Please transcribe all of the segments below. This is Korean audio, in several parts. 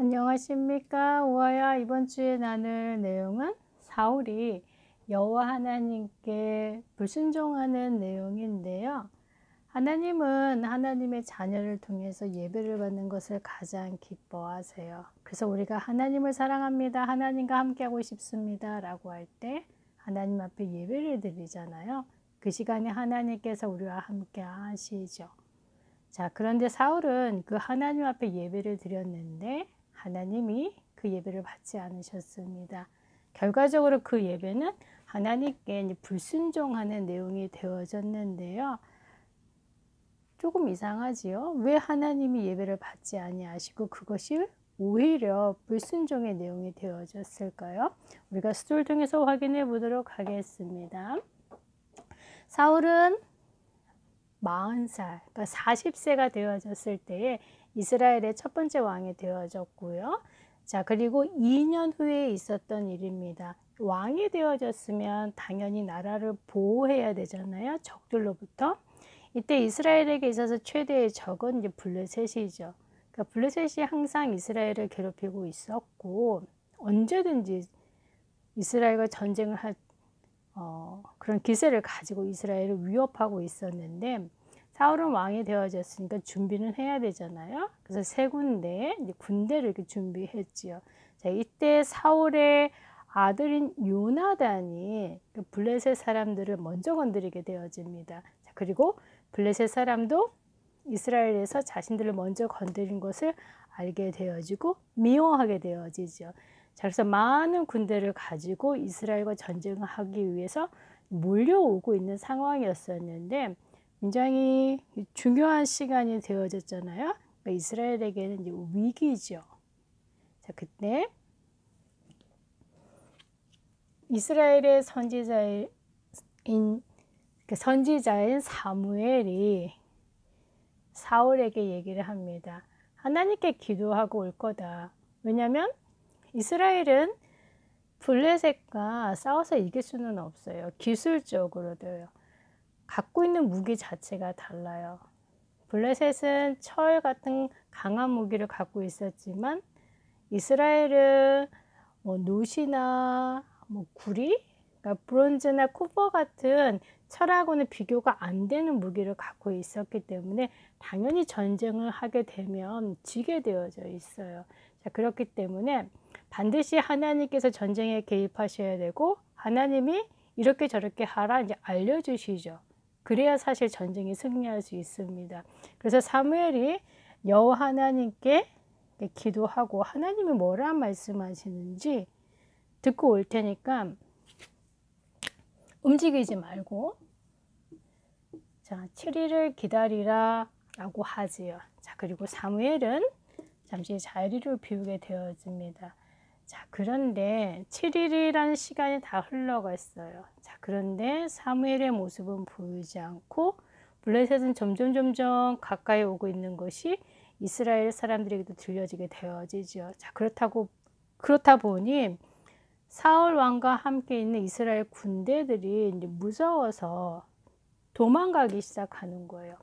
안녕하십니까 우아야. 이번 주에 나눌 내용은 사울이 여호와 하나님께 불순종하는 내용인데요. 하나님은 하나님의 자녀를 통해서 예배를 받는 것을 가장 기뻐하세요. 그래서 우리가 하나님을 사랑합니다, 하나님과 함께하고 싶습니다 라고 할 때 하나님 앞에 예배를 드리잖아요. 그 시간에 하나님께서 우리와 함께 하시죠. 자, 그런데 사울은 그 하나님 앞에 예배를 드렸는데 하나님이 그 예배를 받지 않으셨습니다. 결과적으로 그 예배는 하나님께 불순종하는 내용이 되어졌는데요. 조금 이상하지요? 왜 하나님이 예배를 받지 아니하시고 그것이 오히려 불순종의 내용이 되어졌을까요? 우리가 수를 통해서 확인해 보도록 하겠습니다. 사울은 40살, 그러니까 40세가 되어졌을 때에 이스라엘의 첫 번째 왕이 되어졌고요. 자, 그리고 2년 후에 있었던 일입니다. 왕이 되어졌으면 당연히 나라를 보호해야 되잖아요. 적들로부터. 이때 이스라엘에게 있어서 최대의 적은 이제 블레셋이죠. 그러니까 블레셋이 항상 이스라엘을 괴롭히고 있었고 언제든지 이스라엘과 전쟁을 할 그런 기세를 가지고 이스라엘을 위협하고 있었는데 사울은 왕이 되어졌으니까 준비는 해야 되잖아요. 그래서 세 군데 군대를 이렇게 준비했지요. 자, 이때 사울의 아들인 요나단이 블레셋 사람들을 먼저 건드리게 되어집니다. 자, 그리고 블레셋 사람도 이스라엘에서 자신들을 먼저 건드린 것을 알게 되어지고 미워하게 되어지죠. 자, 그래서 많은 군대를 가지고 이스라엘과 전쟁을 하기 위해서 몰려오고 있는 상황이었었는데 굉장히 중요한 시간이 되어졌잖아요. 그러니까 이스라엘에게는 이제 위기죠. 자, 그때 이스라엘의 선지자인 사무엘이 사울에게 얘기를 합니다. 하나님께 기도하고 올 거다. 왜냐하면 이스라엘은 블레셋과 싸워서 이길 수는 없어요. 기술적으로도요. 갖고 있는 무기 자체가 달라요. 블레셋은 철 같은 강한 무기를 갖고 있었지만 이스라엘은 놋이나 구리, 그러니까 브론즈나 쿠퍼 같은 철하고는 비교가 안 되는 무기를 갖고 있었기 때문에 당연히 전쟁을 하게 되면 지게 되어져 있어요. 자, 그렇기 때문에 반드시 하나님께서 전쟁에 개입하셔야 되고 하나님이 이렇게 저렇게 하라 이제 알려주시죠. 그래야 사실 전쟁이 승리할 수 있습니다. 그래서 사무엘이 여호와 하나님께 기도하고 하나님이 뭐라 말씀하시는지 듣고 올 테니까 움직이지 말고 자 7일을 기다리라 라고 하지요. 자, 그리고 사무엘은 잠시 자리를 비우게 되어집니다. 자, 그런데 7일이라는 시간이 다 흘러갔어요. 자, 그런데 사무엘의 모습은 보이지 않고 블레셋은 점점 가까이 오고 있는 것이 이스라엘 사람들에게도 들려지게 되어지죠. 자, 그렇다 보니 사울 왕과 함께 있는 이스라엘 군대들이 이제 무서워서 도망가기 시작하는 거예요.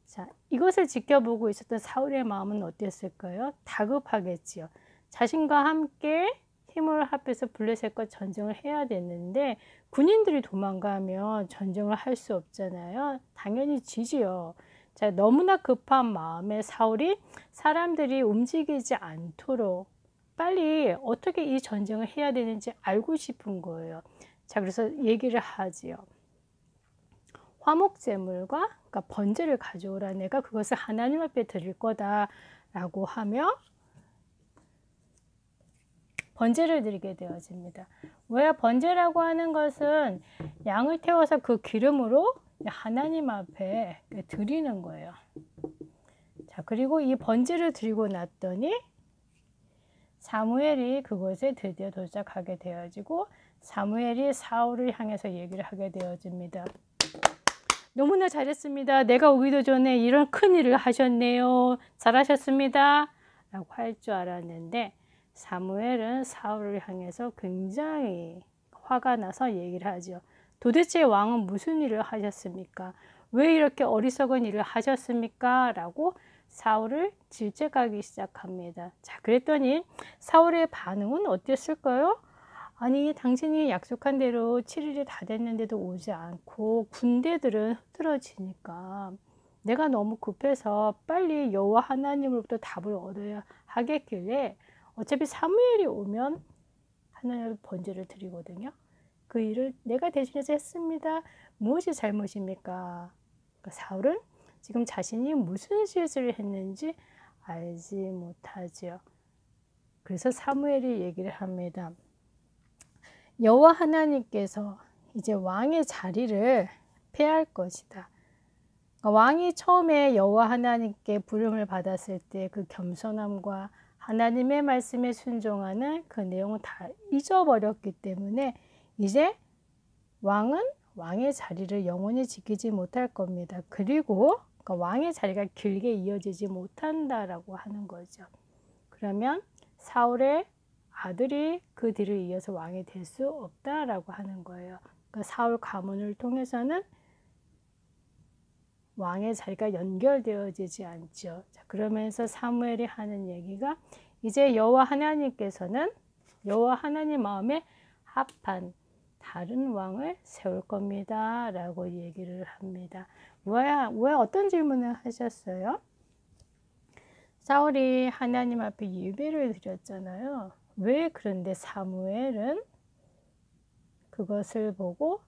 자, 이것을 지켜보고 있었던 사울의 마음은 어땠을까요? 다급하겠지요. 자신과 함께 힘을 합해서 블레셋과 전쟁을 해야 되는데 군인들이 도망가면 전쟁을 할 수 없잖아요. 당연히 지지요. 자, 너무나 급한 마음에 사울이 사람들이 움직이지 않도록 빨리 어떻게 이 전쟁을 해야 되는지 알고 싶은 거예요. 자, 그래서 얘기를 하지요. 화목제물과 그러니까 번제를 가져오라. 내가 그것을 하나님 앞에 드릴 거다 라고 하며 번제를 드리게 되어집니다. 왜 번제라고 하는 것은 양을 태워서 그 기름으로 하나님 앞에 드리는 거예요. 자, 그리고 이 번제를 드리고 났더니 사무엘이 그곳에 드디어 도착하게 되어지고 사무엘이 사울을 향해서 얘기를 하게 되어집니다. 너무나 잘했습니다. 내가 오기도 전에 이런 큰 일을 하셨네요. 잘하셨습니다. 라고 할 줄 알았는데 사무엘은 사울을 향해서 굉장히 화가 나서 얘기를 하죠. 도대체 왕은 무슨 일을 하셨습니까? 왜 이렇게 어리석은 일을 하셨습니까? 라고 사울을 질책하기 시작합니다. 자, 그랬더니 사울의 반응은 어땠을까요? 아니, 당신이 약속한 대로 7일이 다 됐는데도 오지 않고 군대들은 흐트러지니까 내가 너무 급해서 빨리 여호와 하나님으로부터 답을 얻어야 하겠길래 어차피 사무엘이 오면 하나님의 번제를 드리거든요. 그 일을 내가 대신해서 했습니다. 무엇이 잘못입니까? 그러니까 사울은 지금 자신이 무슨 실수를 했는지 알지 못하지요. 그래서 사무엘이 얘기를 합니다. 여호와 하나님께서 이제 왕의 자리를 폐할 것이다. 그러니까 왕이 처음에 여호와 하나님께 부름을 받았을 때 그 겸손함과 하나님의 말씀에 순종하는 그 내용을 다 잊어버렸기 때문에 이제 왕은 왕의 자리를 영원히 지키지 못할 겁니다. 그리고 그러니까 왕의 자리가 길게 이어지지 못한다라고 하는 거죠. 그러면 사울의 아들이 그 뒤를 이어서 왕이 될 수 없다라고 하는 거예요. 그러니까 사울 가문을 통해서는 왕의 자리가 연결되어지지 않죠. 자, 그러면서 사무엘이 하는 얘기가 이제 여호와 하나님께서는 여호와 하나님 마음에 합한 다른 왕을 세울 겁니다 라고 얘기를 합니다. 왜 어떤 질문을 하셨어요? 사울이 하나님 앞에 예배를 드렸잖아요. 왜 그런데 사무엘은 그것을 보고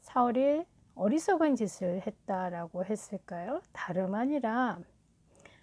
사울이 어리석은 짓을 했다라고 했을까요? 다름 아니라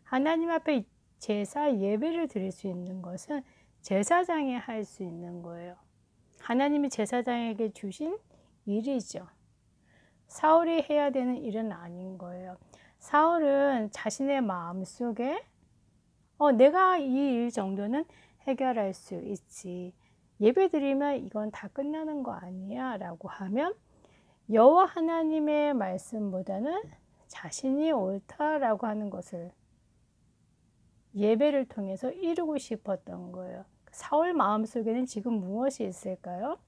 하나님 앞에 제사 예배를 드릴 수 있는 것은 제사장이 할 수 있는 거예요. 하나님이 제사장에게 주신 일이죠. 사울이 해야 되는 일은 아닌 거예요. 사울은 자신의 마음속에 내가 이 일 정도는 해결할 수 있지. 예배 드리면 이건 다 끝나는 거 아니야 라고 하면 여호와 하나님의 말씀보다는 자신이 옳다라고 하는 것을 예배를 통해서 이루고 싶었던 거예요. 사울 마음속에는 지금 무엇이 있을까요?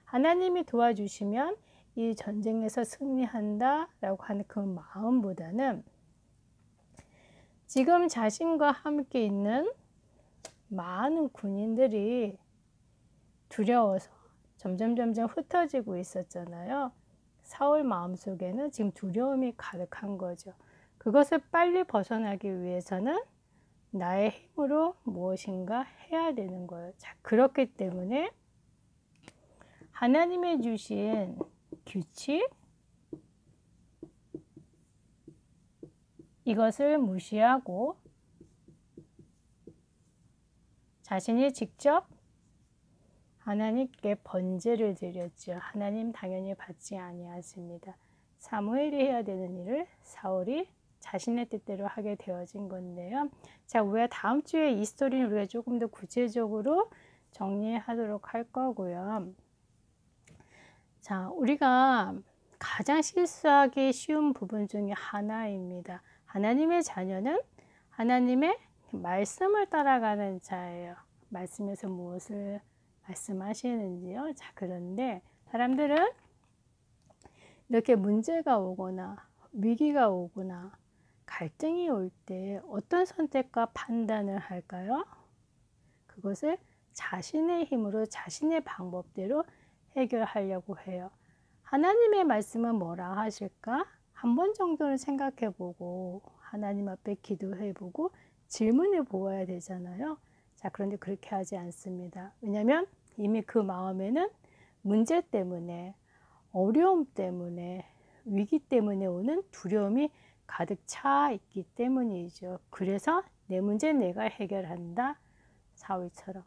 하나님이 도와주시면 이 전쟁에서 승리한다 라고 하는 그 마음보다는 지금 자신과 함께 있는 많은 군인들이 두려워서 점점 흩어지고 있었잖아요. 사울 마음속에는 지금 두려움이 가득한 거죠. 그것을 빨리 벗어나기 위해서는 나의 힘으로 무엇인가 해야 되는 거예요. 자, 그렇기 때문에 하나님이 주신 규칙 이것을 무시하고 자신이 직접 하나님께 번제를 드렸죠. 하나님 당연히 받지 아니하십니다. 사무엘이 해야 되는 일을 사울이 자신의 뜻대로 하게 되어진 건데요. 자, 우리가 다음 주에 이 스토리는 우리가 조금 더 구체적으로 정리하도록 할 거고요. 자, 우리가 가장 실수하기 쉬운 부분 중에 하나입니다. 하나님의 자녀는 하나님의 말씀을 따라가는 자예요. 말씀에서 무엇을 말씀하시는지요. 자, 그런데 사람들은 이렇게 문제가 오거나 위기가 오거나 갈등이 올 때 어떤 선택과 판단을 할까요? 그것을 자신의 힘으로 자신의 방법대로 해결하려고 해요. 하나님의 말씀은 뭐라 하실까? 한 번 정도는 생각해 보고 하나님 앞에 기도해 보고 질문해 보아야 되잖아요. 자, 그런데 그렇게 하지 않습니다. 왜냐하면 이미 그 마음에는 문제 때문에 어려움 때문에 위기 때문에 오는 두려움이 가득 차 있기 때문이죠. 그래서 내 문제 내가 해결한다. 사울처럼.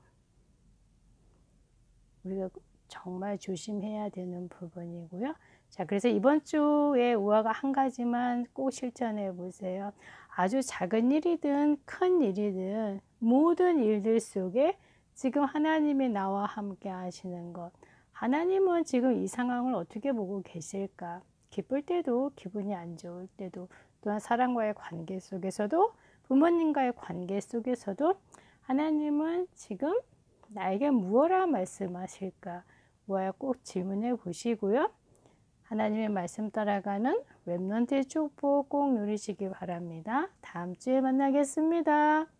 우리가 정말 조심해야 되는 부분이고요. 자, 그래서 이번 주에 우화가 한 가지만 꼭 실천해 보세요. 아주 작은 일이든 큰 일이든 모든 일들 속에 지금 하나님이 나와 함께 하시는 것. 하나님은 지금 이 상황을 어떻게 보고 계실까? 기쁠 때도 기분이 안 좋을 때도 또한 사람과의 관계 속에서도 부모님과의 관계 속에서도 하나님은 지금 나에게 무엇라 말씀하실까? 뭐야 꼭 질문해 보시고요. 하나님의 말씀 따라가는 렘넌트의 축복 꼭 누리시기 바랍니다. 다음 주에 만나겠습니다.